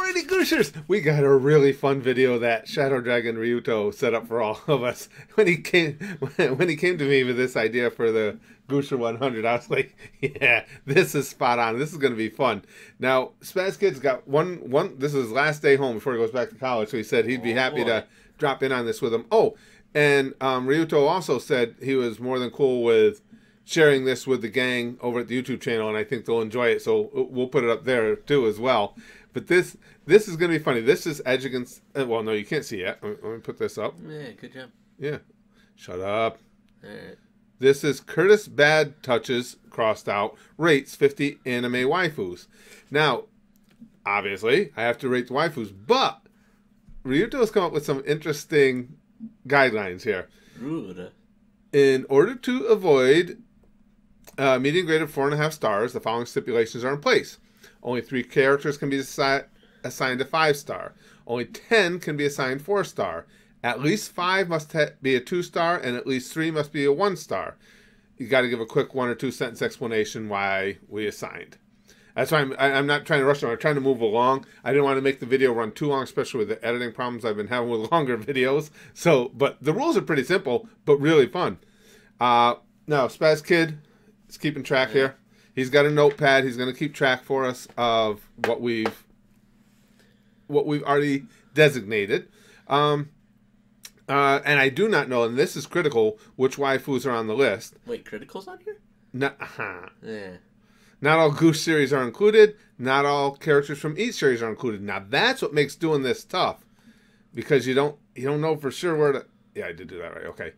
Alrighty, Gooshers, we got a really fun video that Shadow Dragon RYUUTO set up for all of us. When he came to me with this idea for the GOOSHER 100, I was like, yeah, this is spot on. This is going to be fun. Now, Spaz Kid's got one. This is his last day home before he goes back to college, so he said he'd be happy to drop in on this with him. Oh, and RYUUTO also said he was more than cool with sharing this with the gang over at the YouTube channel, and I think they'll enjoy it, so we'll put it up there too as well. But this is going to be funny. This is Edge Against... well, no, you can't see it. Let me put this up. Yeah, good job. Yeah. Shut up. All right. This is Curtis Bad Touches, crossed out, rates 50 anime waifus. Now, obviously, I have to rate the waifus, but RYUUTO has come up with some interesting guidelines here. Rude. In order to avoid median grade of 4.5 stars, the following stipulations are in place. Only 3 characters can be assigned a 5-star. Only 10 can be assigned 4-star. At least 5 must be a 2-star, and at least 3 must be a 1-star. You got to give a quick 1 or 2 sentence explanation why we assigned. That's why I'm not trying to rush them. I'm trying to move along. I didn't want to make the video run too long, especially with the editing problems I've been having with longer videos. So, but the rules are pretty simple, but really fun. Now, Spaz Kid is keeping track here. He's got a notepad. He's going to keep track for us of what we've already designated. And I do not know, and this is critical, which waifus are on the list. Wait, Critical's on here? Yeah. Not all Goose series are included. Not all characters from each series are included. Now that's what makes doing this tough, because you don't know for sure where to. Yeah, I did do that right. Okay.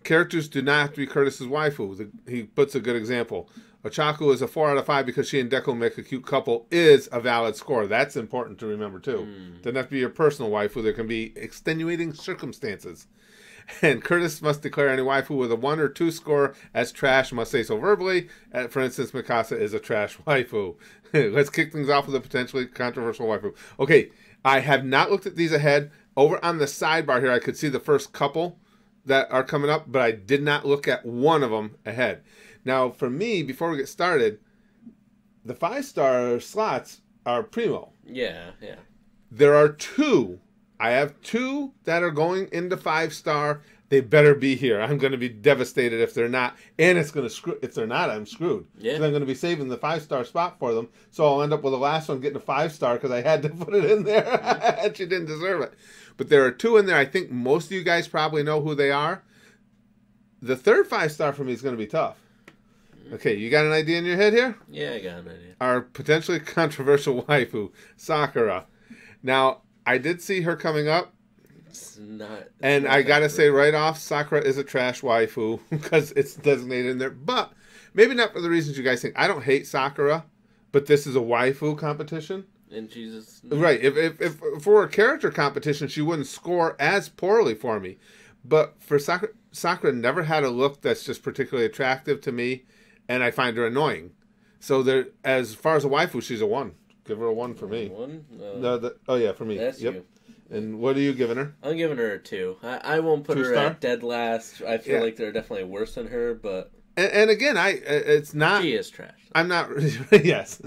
Characters do not have to be Curtis's waifu. He puts a good example. Ochaku is a 4 out of 5 because she and Deku make a cute couple is a valid score. That's important to remember too. Doesn't have to be your personal waifu. There can be extenuating circumstances. And Curtis must declare any waifu with a 1 or 2 score as trash, must say so verbally. For instance, Mikasa is a trash waifu. Let's kick things off with a potentially controversial waifu. Okay, I have not looked at these ahead. Over on the sidebar here, I could see the first couple that are coming up, but I did not look at one of them ahead. Now, for me, before we get started, the 5-star slots are primo. Yeah, yeah. There are 2. I have 2 that are going into 5-star. They better be here. I'm going to be devastated if they're not. And it's going to screw. If they're not, I'm screwed. Yeah. Because I'm going to be saving the 5-star spot for them. So I'll end up with the last one getting a 5-star because I had to put it in there. And she didn't deserve it. But there are 2 in there. I think most of you guys probably know who they are. The third 5-star for me is going to be tough. Okay, you got an idea in your head here? Yeah, I got an idea. Our potentially controversial waifu, Sakura. Now, I did see her coming up. And I got to say right off, Sakura is a trash waifu because it's designated in there. But maybe not for the reasons you guys think. I don't hate Sakura, but this is a waifu competition. And Jesus. Right. If for a character competition, she wouldn't score as poorly for me. But for Sakura never had a look that's just particularly attractive to me. And I find her annoying. So there, as far as a waifu, she's a 1. Give her a 1 for me. 1? Oh yeah, for me. That's you. And what are you giving her? I'm giving her a 2. I won't put her at dead last. I feel like they're definitely worse than her, but... And again, it's not... She is trash. I'm not... yes.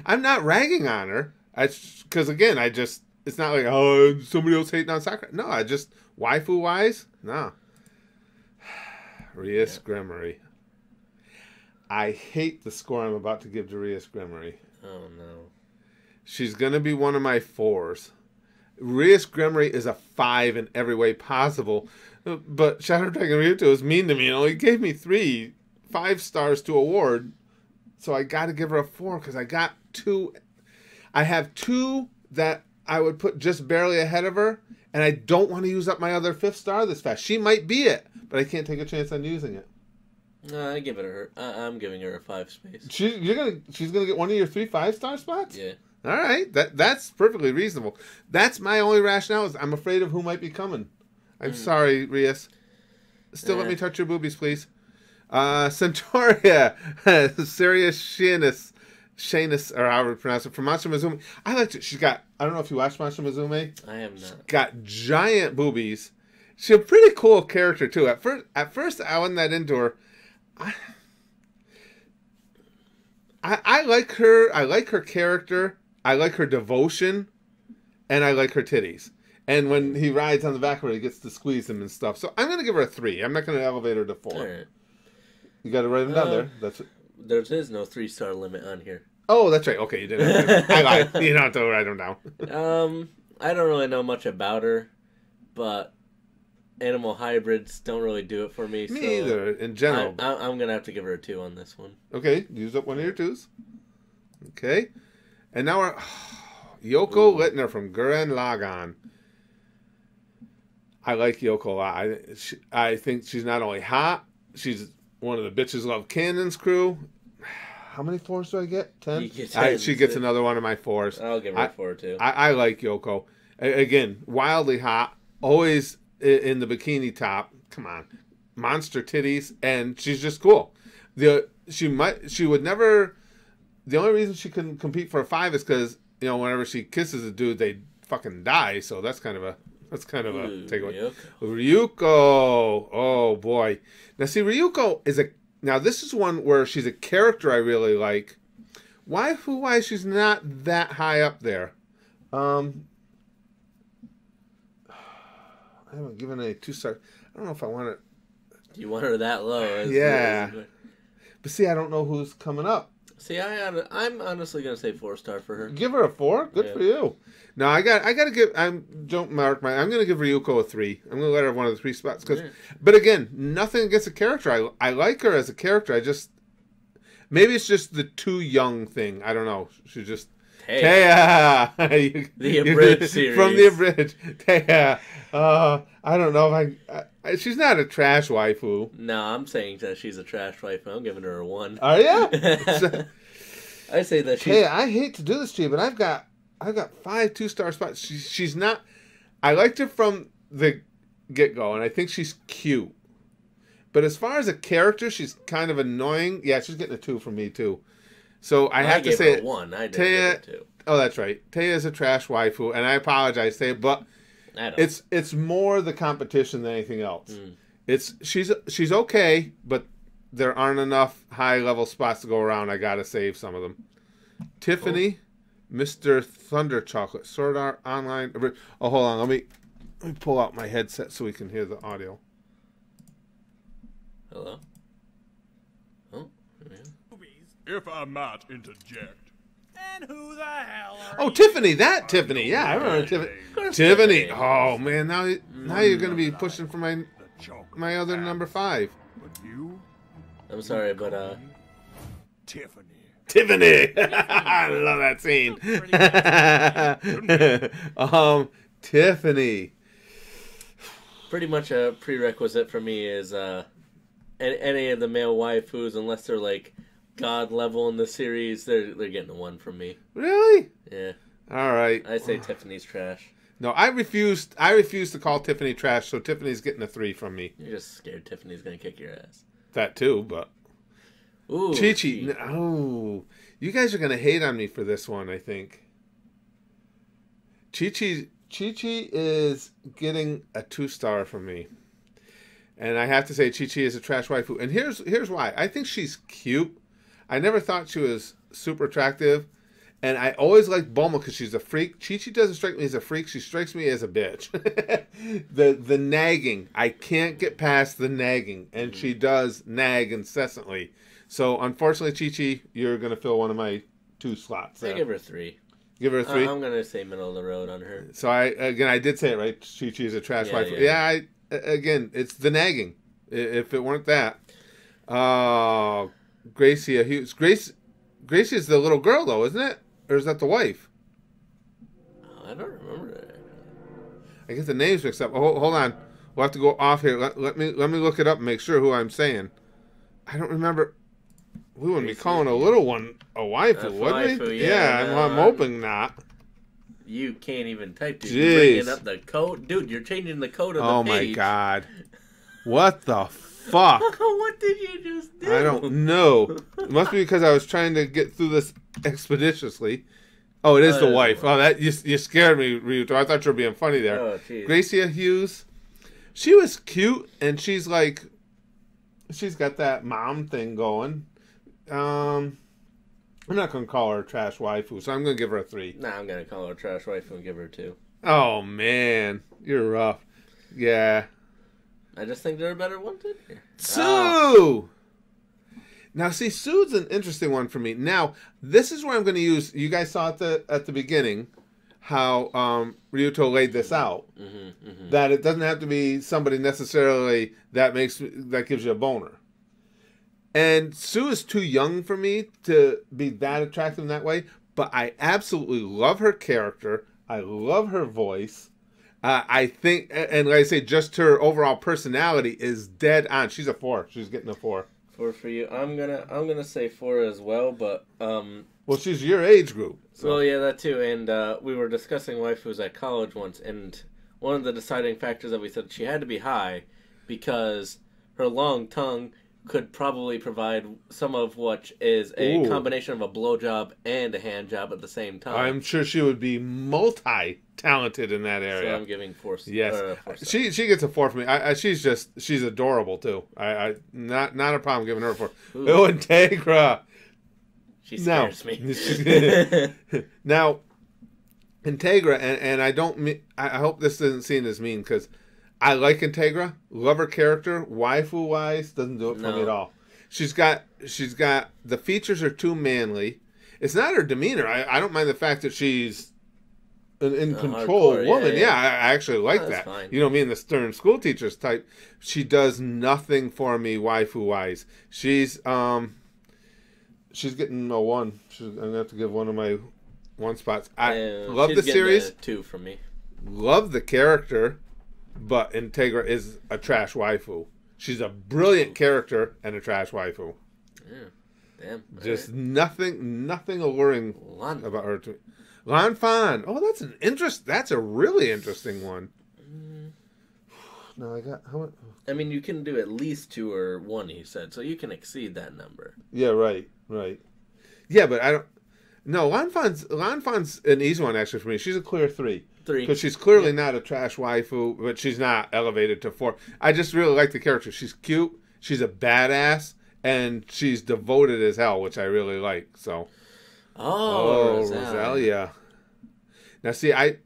I'm not ragging on her. Because again, it's not like, oh, somebody else hating on Sakura. No, I just... Waifu-wise? No. Rias Gremory. I hate the score I'm about to give to Rias Gremory. Oh, no. She's going to be one of my 4s. Rias Gremory is a 5 in every way possible. But Shadow Dragon RYUUTO is mean to me. He gave me 3 5-stars to award. So I got to give her a 4 because I got 2. I have 2 that I would put just barely ahead of her. And I don't want to use up my other 5th star this fast. She might be it, but I can't take a chance on using it. I give it her. I'm giving her a 5 space. She's gonna get one of your 3 5-star spots. Yeah. All right. That's perfectly reasonable. That's my only rationale. Is I'm afraid of who might be coming. I'm sorry, Rias. Still, let me touch your boobies, please. Centauria, Sirius Shanus, or however you pronounce it, from Monster Musume. I liked it. She's got. I don't know if you watched Monster Musume. I have not. She's got giant boobies. She's a pretty cool character too. At first, I wasn't that into her. I like her. I like her character. I like her devotion. and I like her titties. And when he rides on the back of her, he gets to squeeze them and stuff. So I'm going to give her a 3. I'm not going to elevate her to 4. All right. You got to write them down there. That's it. There is no 3-star limit on here. Oh, that's right. Okay, you didn't. I lied. You don't have to write them down. I don't really know much about her, but animal hybrids don't really do it for me. Me either, in general. I'm going to have to give her a 2 on this one. Okay, use up one of your 2s. Okay. And now we're... Yoko Littner from Gurren Lagann. I like Yoko a lot. I think she's not only hot, she's one of the bitches love Cannon's crew. How many 4s do I get? 10? She gets another one of my 4s. I'll give her a 4 too. I like Yoko. Again, wildly hot, always in the bikini top. Come on, monster titties, and she's just cool. She would never. The only reason she couldn't compete for a 5 is because whenever she kisses a dude, they fucking die. So that's kind of a takeaway. Ryuko. Oh boy. Now see, Ryuko is now this is one where she's a character I really like. Why she's not that high up there. I haven't given a 2-star. I don't know if I want it. You want her that low? Yeah. But see, I don't know who's coming up. See, I'm honestly gonna say 4-star for her. Give her a 4. Good for you. No, I gotta give. I'm gonna give Ryuko a 3. I'm gonna let her have one of the 3 spots But again, nothing against the character. I like her as a character. Maybe it's just the too young thing. I don't know. She's just Taya. The abridged series from the abridged. Taya. I don't know if she's not a trash waifu. No, I'm saying that she's a trash waifu. I'm giving her a 1. Are you? I say that she's... Hey, I hate to do this to you, but I've got 5 2-star spots. She's not... I liked her from the get-go, and I think she's cute. But as far as a character, she's kind of annoying. Yeah, she's getting a 2 from me, too. So I have to say... I gave her a 1. I didn't give her a 2. Oh, that's right. Taya is a trash waifu, and I apologize, Taya, but... It's more the competition than anything else. She's okay, but there aren't enough high level spots to go around. I gotta save some of them. Tiffany, Mr. Thunder Chocolate, Sword Art Online. Oh, hold on, let me pull out my headset so we can hear the audio. Hello. Oh, yeah. If I might interject. And who the hell are you? Tiffany, Tiffany. Yeah, I remember Tiffany. Tiffany. Oh man, now you're gonna be pushing for my other number 5. But you? I'm sorry, but Tiffany. I love that scene. Tiffany. Pretty much a prerequisite for me is any of the male waifus, unless they're like God level in the series, they're getting a 1 from me. Really? Yeah. All right. I say Tiffany's trash. No, I refuse to call Tiffany trash, so Tiffany's getting a 3 from me. You're just scared Tiffany's gonna kick your ass. That too, but ooh, Chi-Chi. Oh, you guys are gonna hate on me for this one, I think. Chi-Chi is getting a 2-star from me. And I have to say Chi-Chi is a trash waifu. And here's why. I think she's cute. I never thought she was super attractive. And I always liked Bulma because she's a freak. Chi-Chi doesn't strike me as a freak. She strikes me as a bitch. the nagging. I can't get past the nagging. And she does nag incessantly. So, unfortunately, Chi-Chi, you're going to fill one of my 2 slots there. I give her 3. Give her a 3? I'm going to say middle of the road on her. So, I did say it right. Chi-Chi is a trash waifu. Yeah, again, it's the nagging. If it weren't that. Gracia Hughes. Gracie's the little girl, though, isn't it? Or is that the wife? I don't remember that. I get the names mixed up. Oh, hold on. We'll have to go off here. Let me look it up and make sure who I'm saying. I don't remember. We wouldn't be calling a little one a waifu, would we? Yeah, no, I'm hoping not. You can't even type, dude. You're bringing up the code. Dude, you're changing the code of the page. Oh, my God. What the fuck? What did you just do? I don't know. It must be because I was trying to get through this expeditiously. Oh, it is the wife. Oh, that you scared me, RYUUTO. I thought you were being funny there. Oh, jeez. Gracia Hughes. She was cute, and she's like... She's got that mom thing going. I'm not going to call her a trash waifu, so I'm going to give her a 3. Nah, I'm gonna call her a trash waifu and give her a 2. Oh, man. You're rough. Yeah. I just think there are better ones in here. Sue! Oh. Now, see, Sue's an interesting one for me. Now, this is where I'm going to use... You guys saw at the beginning how RYUUTO laid this out. That it doesn't have to be somebody necessarily that gives you a boner. And Sue is too young for me to be that attractive in that way, but I absolutely love her character. I love her voice. I think, and like I say, just her overall personality is dead on. She's a 4. She's getting a 4. 4 for you. I'm gonna say 4 as well, but well, she's your age group. So. Well, yeah, that too. And we were discussing waifus at college once, and one of the deciding factors that we said she had to be high because her long tongue could probably provide some of what is a combination of a blowjob and a hand job at the same time. I'm sure she would be multi-talented in that area. So I'm giving 4. Yes, 4 she gets a 4 for me. She's adorable too. I not a problem giving her a 4. Oh, Integra. She scares me. Now, Integra, and I don't mean. I hope this isn't seen as mean because. I like Integra, love her character. Waifu wise, doesn't do it for me at all. She's got the features are too manly. It's not her demeanor. I don't mind the fact that she's an in control woman. Yeah, I actually like that. Fine. You know me, the stern school teachers type. She does nothing for me waifu wise. She's getting a 1. I'm gonna have to give one of my 1 spots. I love the series. 2 from me. Love the character. But Integra is a trash waifu. She's a brilliant character and a trash waifu. Yeah, damn. Just nothing alluring about her. Lan Fan. Oh, that's a really interesting one. No, I got how much? I mean, you can do at least 2 or 1. He said, so you can exceed that number. Yeah, right. Yeah, but I don't. No, Lan Fan's an easy one actually for me. She's a clear 3. 3. Because she's clearly not a trash waifu, but she's not elevated to 4. I just really like the character. She's cute, she's a badass, and she's devoted as hell, which I really like. So, Rosalia. Now, see, I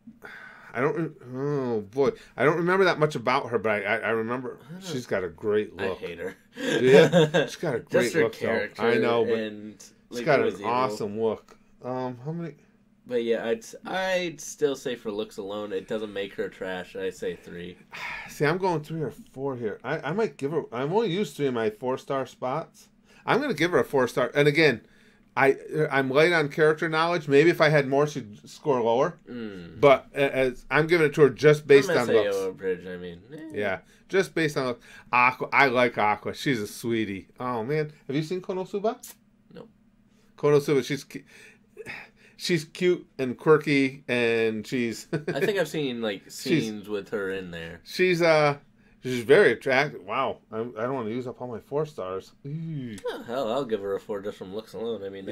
don't. Oh boy, I don't remember that much about her, but I remember she's got a great look. I hate her. Yeah, she's got a great Just her look. Character though. I know, but she's got an awesome look. How many? But yeah, I'd still say for looks alone, it doesn't make her trash. I say 3. See, I'm going 3 or 4 here. I might give her. I've only used 3 of my 4-star spots. I'm going to give her a 4-star. And again, I'm light on character knowledge. Maybe if I had more, she'd score lower. But as I'm giving it to her just based on looks. Bridge, I mean, yeah, just based on looks. Aqua, I like Aqua. She's a sweetie. Oh man, have you seen Konosuba? No. Konosuba, she's cute and quirky, and she's. I think I've seen scenes with her in there. She's very attractive. Wow, I don't want to use up all my 4 stars. Oh, hell, I'll give her a 4 just from looks alone. I mean,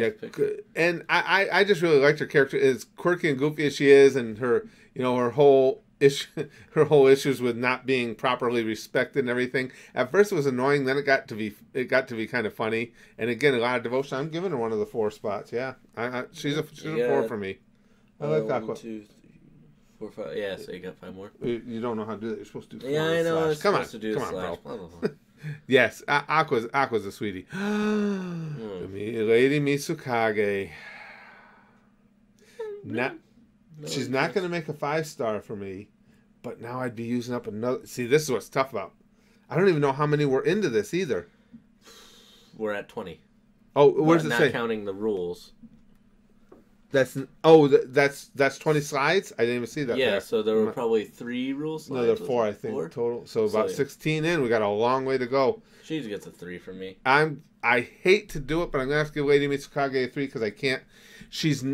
and I just really liked her character. As quirky and goofy as she is, and her her whole issues with not being properly respected and everything. At first it was annoying, then it got to be kind of funny, and again a lot of devotion. I'm giving her one of the 4 spots. Yeah, she's a 4 for me. I like Aqua. 1, 2, 3, 4, 5. Yeah, so you got 5 more. You don't know how to do that. You're supposed to do. Yeah, I know. Come on, bro. Yes, Aqua's a sweetie. Lady Mitsukage. She's not going to make a 5-star for me, but now I'd be using up another. See, this is what's tough about. I don't even know how many were into this either. We're at 20. Oh, where's it say? Not counting the rules. That's 20 slides. I didn't even see that. Yeah, there. so there were probably 3 rules. No, there were 4, I think, total. So about 16 in. We got a long way to go. She gets a 3 from me. I hate to do it, but I'm gonna have to give Lady Mitsukage a 3 because I can't. She's.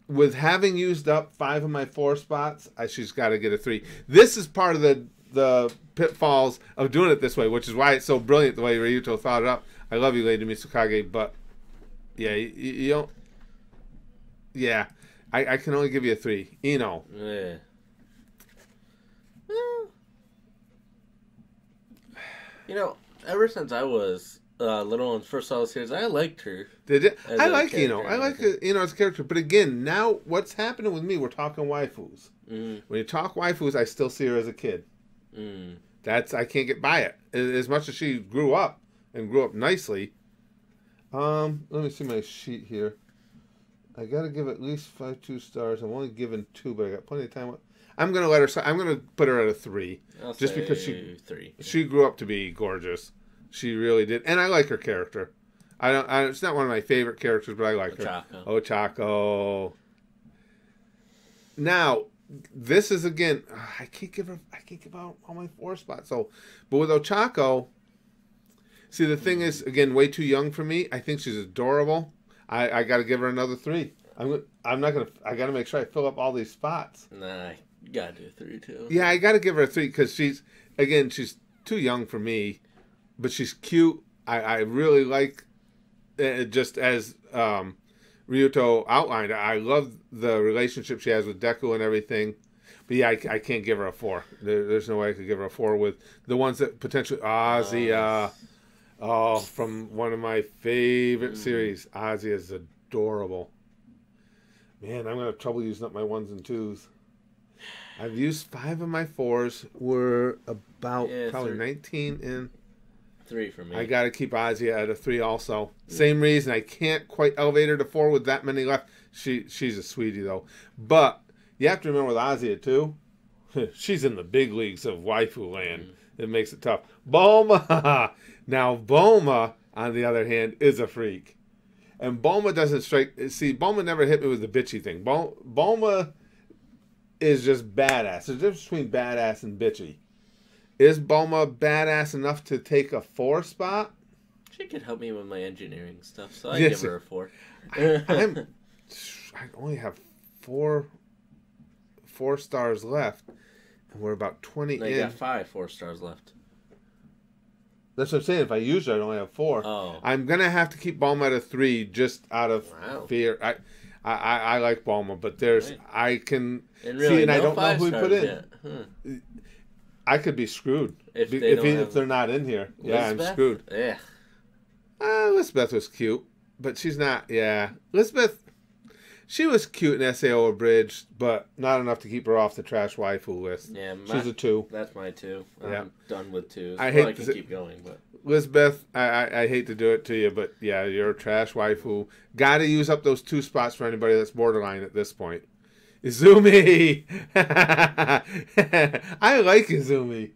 With having used up 5 of my 4 spots, she's got to get a 3. This is part of the pitfalls of doing it this way, which is why it's so brilliant the way RYUUTO thought it up. I love you, Lady Mitsukage, but yeah, you don't. Yeah, I can only give you a 3. Yeah. Well, ever since I was Little ones first saw the series, I liked her. Did you? As I a like character I like as a character. But again, now what's happening with me? We're talking waifus. When you talk waifus, I still see her as a kid. I can't get by it. As much as she grew up and grew up nicely. Let me see my sheet here. I gotta give at least 2 stars. I'm only giving 2, but I got plenty of time. I'm gonna let her. I'm gonna put her at a 3, just because she grew up to be gorgeous. She really did, and I like her character. It's not one of my favorite characters, but I like her. Ochako. Now, this is again. I can't give out all my 4 spots. So, but with Ochako, see, the thing is, again, way too young for me. I think she's adorable. I got to give her another 3. I'm not gonna. I got to make sure I fill up all these spots. Nah, you gotta do 3 too. Yeah, I got to give her a 3 because she's too young for me, but she's cute. I really like, just as RYUUTO outlined, I love the relationship she has with Deku and everything. But yeah, I can't give her a 4. There's no way I could give her a 4 with the ones that potentially Ozzy. From one of my favorite series. Ozzy is adorable. Man, I'm going to have trouble using up my 1s and 2s. I've used 5 of my 4s. We're about probably 19 in. 3 for me. I got to keep Ozzy at a 3 also. Same reason. I can't quite elevate her to 4 with that many left. She's a sweetie, though. But you have to remember with Ozzy at 2, she's in the big leagues of waifu land. It makes it tough. Bulma! Now, Bulma, on the other hand, is a freak. And Bulma doesn't strike... See, Bulma never hit me with the bitchy thing. Bulma is just badass. There's a difference between badass and bitchy. Is Bulma badass enough to take a 4 spot? She could help me with my engineering stuff, so I'd give her a 4. I only have 4 stars left. And we're about 20 in. You got 5 4-stars left. That's what I'm saying. If I use her, I'd only have 4. Oh. I'm going to have to keep Bulma at a 3 just out of fear. I like Bulma, but there's... Right. I can... And really, and I don't know who he put in. I could be screwed. If they're not in here. Elizabeth? Yeah, I'm screwed. Yeah. Elizabeth was cute, but she's not... Yeah. Elizabeth... She was cute in SAO Abridged, but not enough to keep her off the trash waifu list. Yeah, she's a 2. That's my 2. I'm done with 2s. I can keep going, but Elizabeth, I hate to do it to you, but yeah, you're a trash waifu. Got to use up those 2 spots for anybody that's borderline at this point. Izumi, I like Izumi.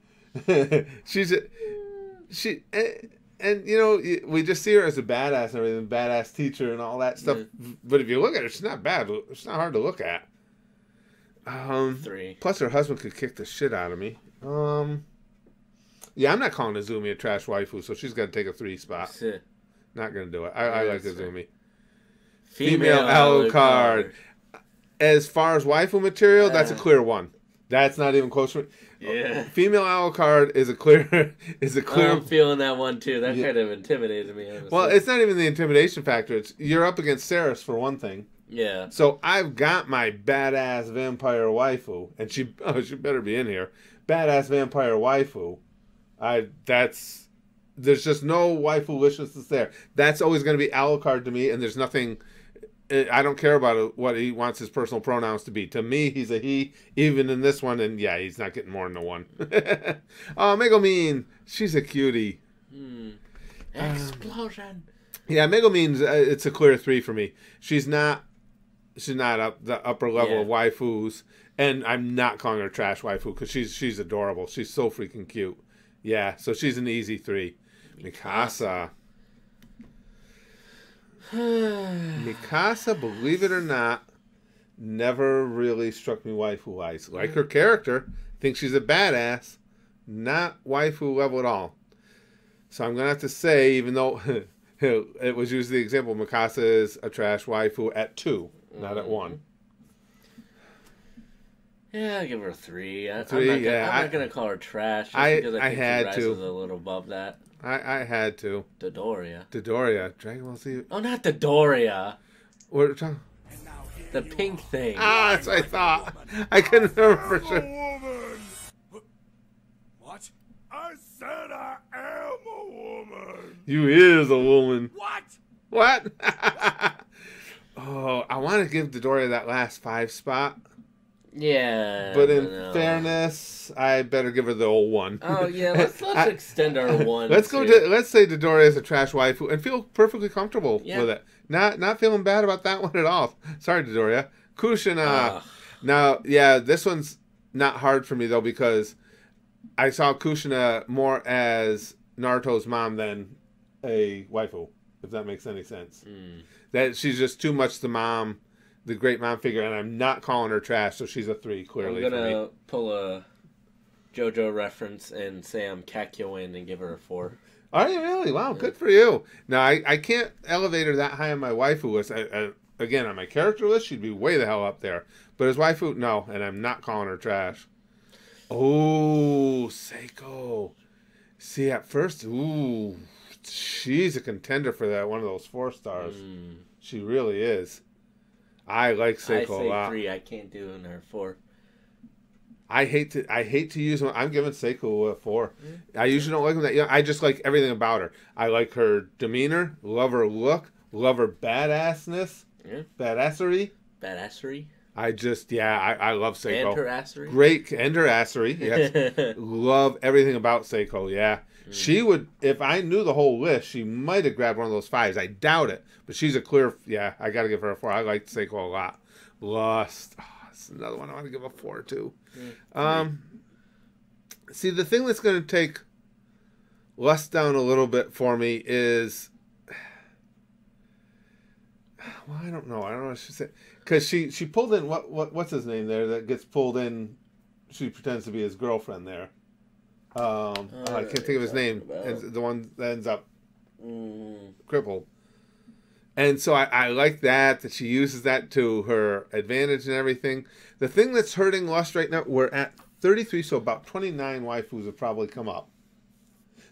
And, you know, we just see her as a badass and everything, badass teacher and all that stuff. But if you look at her, she's not bad. It's not hard to look at. 3. Plus, her husband could kick the shit out of me. Yeah, I'm not calling Izumi a trash waifu, so she's got to take a 3 spot. Not going to do it. I like Izumi. Female Alucard. As far as waifu material, that's a clear 1. That's not even close. Yeah. Female Alucard is a clear. I'm feeling that one too. That kind of intimidated me. Honestly. Well, it's not even the intimidation factor. You're up against Ceres for one thing. Yeah. So I've got my badass vampire waifu, and she better be in here. Badass vampire waifu. There's just no waifu-liciousness there. That's always going to be Alucard to me, and there's nothing. I don't care about what he wants his personal pronouns to be. To me, he's a he, even in this one, and yeah, he's not getting more than a 1. Oh, Megumin, she's a cutie. Explosion. Yeah, Megumin's it's a clear 3 for me. She's not up the upper level of waifus, and I'm not calling her trash waifu because she's adorable. She's so freaking cute. Yeah, so she's an easy 3. Mikasa. Mikasa, believe it or not, never really struck me waifu-wise. Like her character, think she's a badass, not waifu level at all. So I'm going to have to say, even though it was used the example, Mikasa is a trash waifu at 2, not at 1. Yeah, I'll give her a 3. I'm not going to call her trash just because I think she rises a little above that. I had to. Dodoria. Dragon Ball Z. Oh, not Dodoria. What are you talking? The pink thing. Ah, that's what I thought. I couldn't remember for sure. What? I said I am a woman. You is a woman. What? What? Oh, I want to give Dodoria that last 5 spot. Yeah. But in fairness, I better give her the old one. Oh yeah, let's extend our one. Let's go. Let's say Dodoria is a trash waifu and feel perfectly comfortable with it. Not feeling bad about that one at all. Sorry, Dodoria. Kushina. Now, yeah, this one's not hard for me though because I saw Kushina more as Naruto's mom than a waifu, if that makes any sense. That she's just too much the mom, the great mom figure, and I'm not calling her trash, so she's a 3 clearly. I'm gonna pull a JoJo reference and say I'm Kakyoin and give her a 4. Are you really? Wow, good for you. Now I can't elevate her that high on my waifu list. Again, on my character list, she'd be way the hell up there. But as waifu, no, and I'm not calling her trash. Oh, Seiko. See, at first, ooh, she's a contender for that one of those 4 stars. She really is. I like Seiko a lot. I say 3. I can't do her 4. I hate to use them. I'm giving Seiko a 4. I usually don't like them that young. I just like everything about her. I like her demeanor, love her look, love her badassness, badassery. I just, I love Seiko. And her assery. Great, and her assery, yes. Love everything about Seiko, yeah. She would, if I knew the whole list, she might have grabbed one of those 5s. I doubt it, but she's a clear, I got to give her a 4. I like Seiko a lot. Lust. Oh, that's another one I want to give a 4 to. See, the thing that's going to take Lust down a little bit for me is, well, I don't know. I don't know what she said. Because she pulled in, what's his name there that gets pulled in, she pretends to be his girlfriend there. I can't think of his name. The one that ends up crippled. And so I like that she uses that to her advantage and everything. The thing that's hurting Lust right now, we're at 33, so about 29 waifus have probably come up.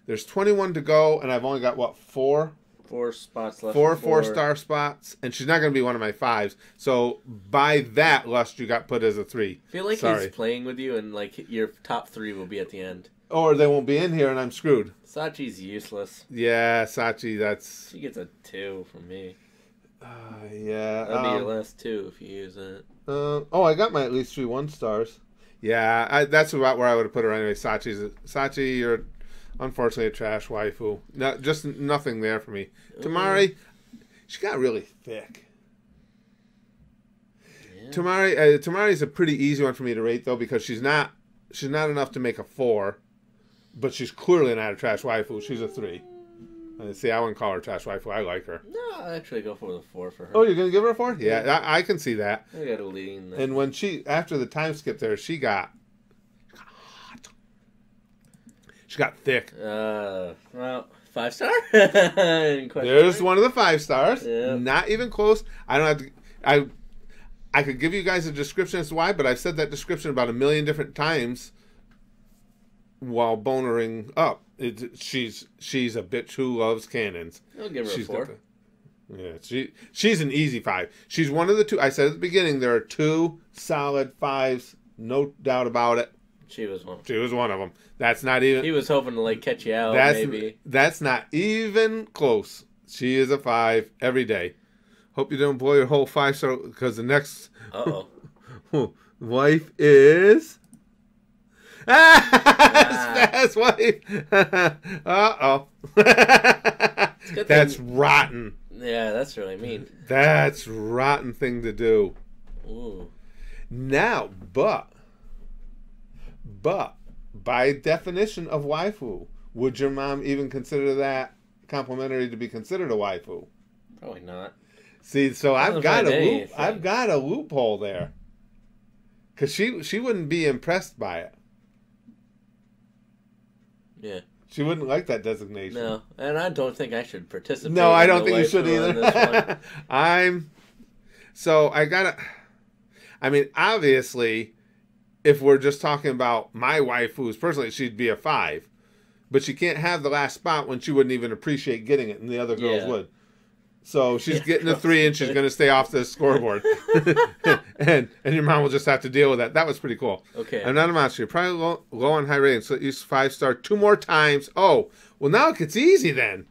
There's 21 to go, and I've only got, 4? 4 spots left. 4 4-star spots, and she's not going to be one of my 5s. So by that, Lust, you got put as a 3. I feel like he's playing with you, and like your top 3 will be at the end. Or they won't be in here, and I'm screwed. Sachi's useless. Yeah, Sachi, that's... She gets a 2 from me. Yeah. That'll be your last 2 if you use it. I got my at least 3 1-stars. Yeah, that's about where I would have put her anyway. Sachi, you're unfortunately a trash waifu. Just nothing there for me. Tamari, she got really thick. Yeah. Tamari's a pretty easy one for me to rate, though, because she's not enough to make a 4. But she's clearly not a trash waifu. She's a 3. See, I wouldn't call her trash waifu. I like her. No, I'll actually go for the 4 for her. Oh, you're going to give her a 4? Yeah, I can see that. I got to lean. And when after the time skip there, she got hot. She got thick. Well, 5-star? There's one of the 5 stars. Yeah. Not even close. I don't have to... I could give you guys a description as to why, but I've said that description about 1 million different times while bonering up. She's a bitch who loves cannons. I'll give her a 4. She's an easy 5. She's one of the 2. I said at the beginning there are 2 solid 5s, no doubt about it. She was one. She was one of them. That's not even... He was hoping to catch you out, maybe. That's not even close. She is a 5 every day. Hope you don't blow your whole 5-star, because the next wife is... Spaz wife! Uh-oh. That's rotten. Yeah, that's really mean. That's rotten thing to do. Ooh. Now, but, by definition of waifu, would your mom even consider that complimentary to be considered a waifu? Probably not. See, so I've got a loophole there, because she wouldn't be impressed by it. Yeah. She wouldn't like that designation. No, and I don't think I should participate. No, I don't think you should either. Obviously, if we're just talking about my waifus, personally, she'd be a 5. But she can't have the last spot when she wouldn't even appreciate getting it, and the other girls would. So she's getting a 3, and she's going to stay off the scoreboard. and your mom will just have to deal with that. That was pretty cool. Okay. I'm not a monster. You're probably low on high rating, so use 5-star 2 more times. Oh, well, now it gets easy then.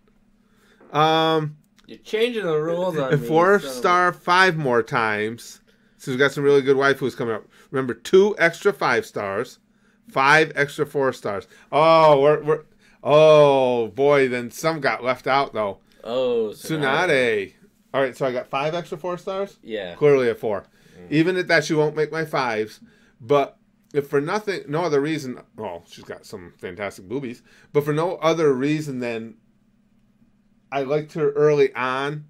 You're changing the rules on me. 4-star 5 more times. So we've got some really good waifus coming up. Remember, 2 extra 5 stars, 5 extra 4 stars. Oh, oh boy, then some got left out though. Oh, Tsunade. All right, so I got 5 extra 4 stars. Yeah, clearly a 4. Even at that, she won't make my 5s. But if for nothing, no other reason, well, she's got some fantastic boobies. But for no other reason than I liked her early on.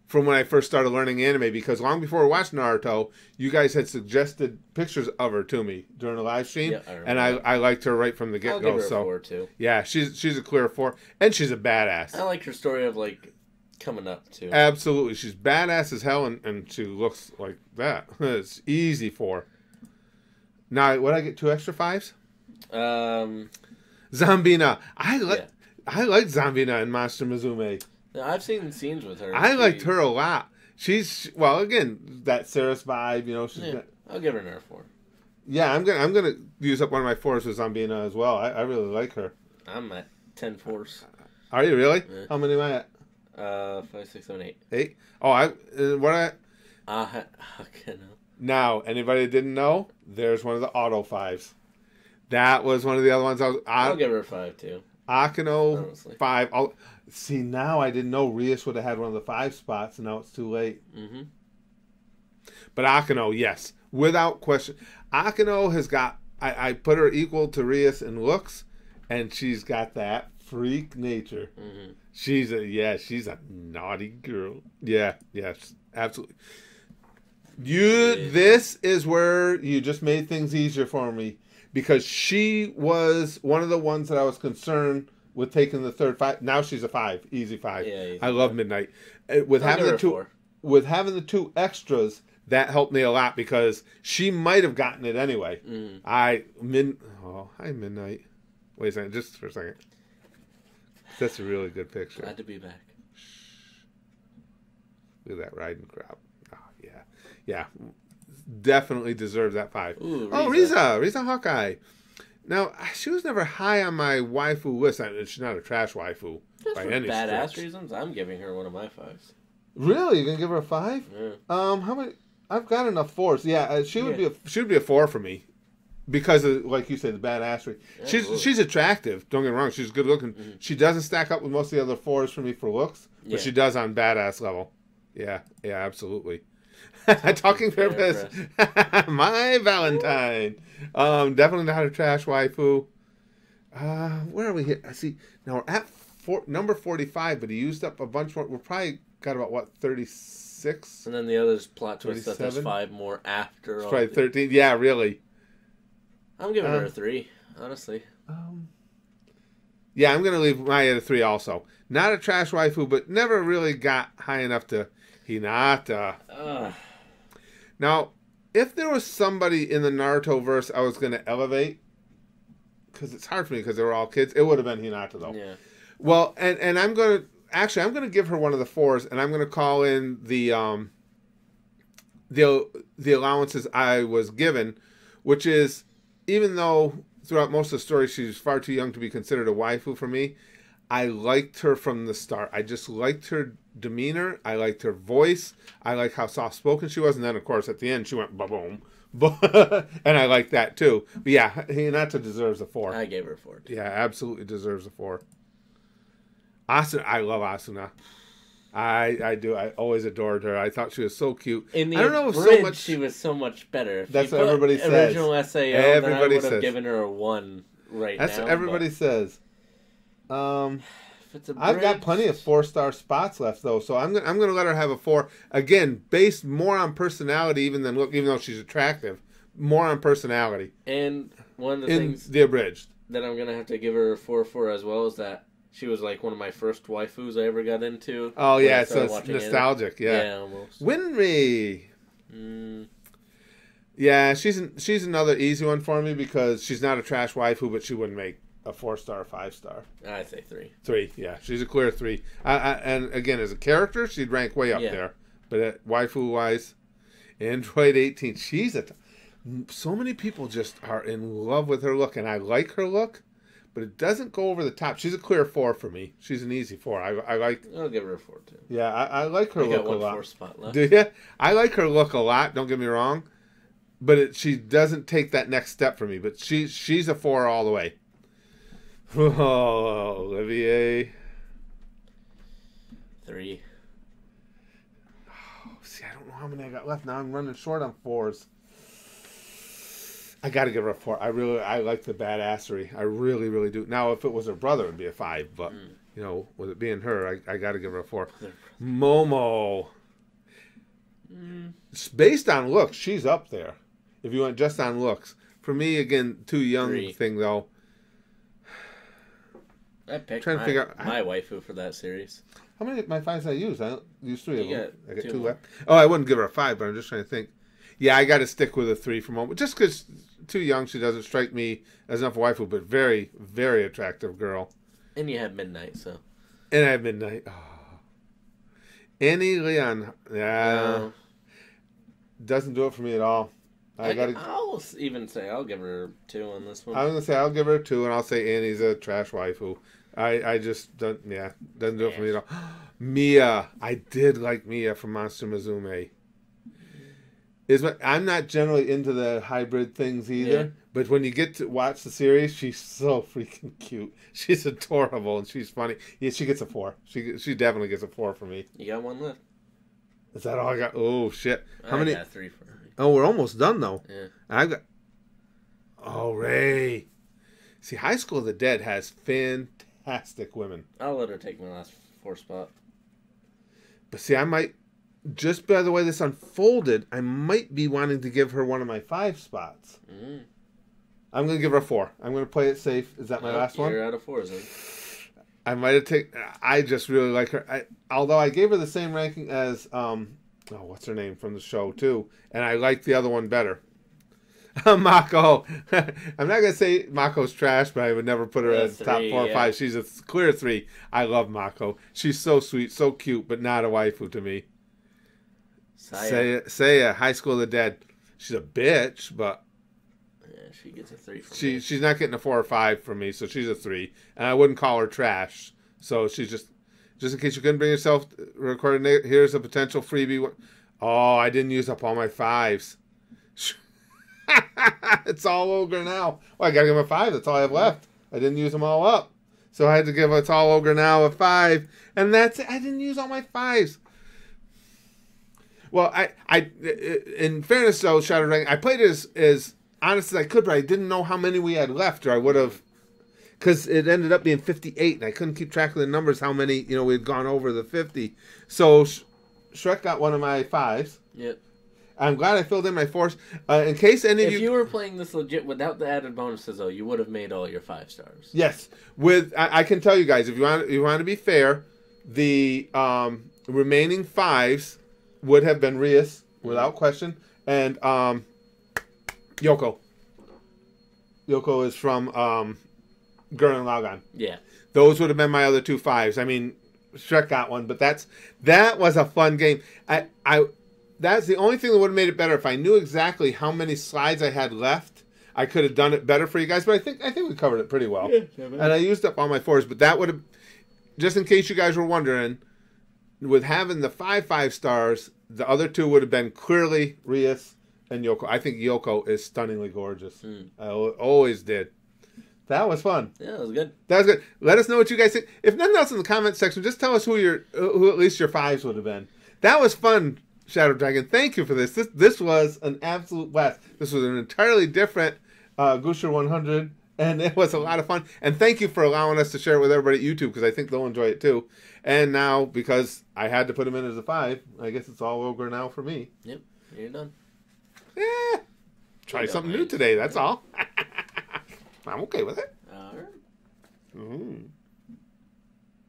From when I first started learning anime, because long before we watched Naruto, you guys had suggested pictures of her to me during the live stream, and I liked her right from the get go. I'll give her a so 4 too. Yeah, she's a clear 4, and she's a badass. I like her story of like coming up too. Absolutely, she's badass as hell, and she looks like that. It's easy 4. Now, what I get 2 extra 5s? Zambina, I like Zambina in Monster Musume. I've seen scenes with her. I liked her a lot. She's, well, again, that Ceres vibe, you know. I'll give her another 4. Yeah, I'm gonna use up one of my 4s with Zambina as well. I really like her. I'm at 10 4s. Are you really? Yeah. How many am I at? 5, 6, 7, 8. 8? Oh, what I... Now, anybody that didn't know, there's one of the auto 5s. That was one of the other ones I'll give her a 5 too. Akino, honestly. 5. See, now I didn't know Rias would have had one of the 5 spots, and now it's too late. But Akino, yes. Without question. Akino has got... I put her equal to Rias in looks, and she's got that freak nature. She's a naughty girl. Yeah, yes, absolutely. This is where you just made things easier for me, because she was one of the ones that I was concerned with taking the third 5. Now she's a 5, easy 5. Yeah, I love Midnight. With having the 2 extras, that helped me a lot, because she might have gotten it anyway. Hi Midnight. Wait a second, just for a second. That's a really good picture. Glad to be back. Look at that riding crowd. Oh, yeah. Yeah. Definitely deserves that 5. Ooh, Riza Hawkeye. Now, she was never high on my waifu list. She's not a trash waifu by any stretch. Badass reasons, I'm giving her one of my 5s. Really? You're gonna give her a 5? Yeah. How many? I've got enough 4s. Yeah, she would be a 4 for me, because of, like you said, the badassery. Yeah, she's attractive. Don't get me wrong. She's good looking. She doesn't stack up with most of the other 4s for me for looks, but she does on badass level. Yeah, absolutely. Talking therapist, my Valentine. Definitely not a trash waifu. Where are we here? I see. Now we're at number 45, but he used up a bunch more. We're probably got about 36. And then the others plot twist that there's 5 more after. It's probably 13. Yeah, really. I'm giving her a 3, honestly. Yeah, I'm gonna leave Maya at a 3 also. Not a trash waifu, but never really got high enough to Hinata. Now, if there was somebody in the Naruto verse I was going to elevate, because it's hard for me because they were all kids, it would have been Hinata though. Yeah. Well, and I'm going to give her one of the 4s, and I'm going to call in the allowances I was given, which is, even though throughout most of the story she's far too young to be considered a waifu for me, I liked her from the start. I just liked her demeanor. I liked her voice. I liked how soft-spoken she was. And then, of course, at the end, she went ba-boom. And I liked that, too. But, yeah, Hinata deserves a 4. I gave her a 4, too. Yeah, absolutely deserves a 4. Asuna, I love Asuna. I do. I always adored her. I thought she was so cute. In the abridged, she was so much better. That's what everybody says. Original SAO, then I would have given her a 1 right now. That's what everybody says. I've got plenty of 4-star spots left though, so I'm gonna let her have a 4. Again, based more on personality even than look, even though she's attractive, more on personality. And one of the things the abridged that I'm gonna have to give her a 4 for as well is that she was like one of my first waifus I ever got into. Oh yeah, so it's nostalgic. Yeah, almost. Winry. Yeah, she's another easy one for me because she's not a trash waifu, but she wouldn't make a 4-star or 5-star. I say 3. 3, yeah. She's a clear 3. And again, as a character, she'd rank way up there. But waifu-wise, Android 18, she's so many people just are in love with her look, and I like her look, but it doesn't go over the top. She's a clear 4 for me. She's an easy 4. I like. I'll give her a 4 too. Yeah, I like her look a lot. I got 1 4 spot left. Do you? I like her look a lot. Don't get me wrong, but she doesn't take that next step for me. But she's a 4 all the way. Oh, Olivier. 3. Oh, see, I don't know how many I got left. Now I'm running short on 4s. I got to give her a 4. I like the badassery. I really, really do. Now, if it was her brother, it would be a 5. But, you know, with it being her, I got to give her a 4. Momo. It's based on looks. She's up there. If you went just on looks. For me, again, too young 3. thing, though. I picked trying to figure out my waifu for that series. How many of my 5s I use? I used 3 of them. I got 2 more. left. Oh, I wouldn't give her a 5, but I'm just trying to think. Yeah, I got to stick with a 3 for Momo. Just because too young, she doesn't strike me as enough waifu, but very, very attractive girl. And you have Midnight, so. And I have Midnight. Oh. Annie Leon. Yeah. No. Doesn't do it for me at all. I'll even say I'll give her 2 on this one. I'm going to say I'll give her a 2, and I'll say Annie's a trash waifu. I just don't, doesn't do it for me at all. Mia. I did like Mia from Monster Musume. I'm not generally into the hybrid things either, but when you get to watch the series, she's so freaking cute. She's adorable and she's funny. Yeah, she gets a 4. She definitely gets a 4 for me. You got 1 left. Is that all I got? Oh shit! How many? I got 3 for me. Oh, we're almost done though. Yeah. I got. Oh, Ray. See, High School of the Dead has fantastic women. I'll let her take my last 4 spot. But see, I might. Just by the way this unfolded, I might be wanting to give her one of my 5 spots. I'm going to give her a 4. I'm going to play it safe. Is that my last one? You're out of 4s then. I might have taken... I just really like her. Although I gave her the same ranking as... what's her name from the show, too. And I like the other one better. Mako. I'm not going to say Mako's trash, but I would never put her as top 4 or 5. She's a clear 3. I love Mako. She's so sweet, so cute, but not a waifu to me. Saya, High School of the Dead. She's a bitch, but yeah, she gets a 3 from me. She's not getting a 4 or 5 from me, so she's a 3. And I wouldn't call her trash. So she's just in case you couldn't bring yourself recording. Here's a potential freebie. Oh, I didn't use up all my 5s. It's all ogre now. Well, I gotta give him a 5. That's all I have left. I didn't use them all up, so I had to give It's all ogre now a 5, and that's it. I didn't use all my 5s. Well, I in fairness though, Shadow Dragon, I played it as honest as I could, but I didn't know how many we had left, or I would have, because it ended up being 58, and I couldn't keep track of the numbers, how many, we had gone over the 50. So Shrek got one of my 5s. Yep. I'm glad I filled in my 4s. In case any of you... If you were playing this legit without the added bonuses, though, you would have made all your 5 stars. Yes. I can tell you guys, if you want to be fair, the remaining 5s would have been Rias, without question, and Yoko. Yoko is from Gurren Lagann. Yeah. Those would have been my other 2 5s. I mean, Shrek got one, but that was a fun game. That's the only thing that would have made it better. If I knew exactly how many slides I had left, I could have done it better for you guys. But I think we covered it pretty well. Yeah, and I used up all my 4s, but that would have, just in case you guys were wondering, with having the 5 stars, the other 2 would have been clearly Rias and Yoko. I think Yoko is stunningly gorgeous. I always did. That was fun. Yeah, that was good. That was good. Let us know what you guys think. If nothing else in the comment section, just tell us who at least your 5s would have been. That was fun, Shadow Dragon. Thank you for this. This was an absolute blast. This was an entirely different GOOSHER 100. And it was a lot of fun. And thank you for allowing us to share it with everybody at YouTube, because I think they'll enjoy it too. And now, because I had to put him in as a 5, I guess it's all ogre now for me. Yep, you're done. Yeah. Try something new today, that's all. I'm okay with it. All right.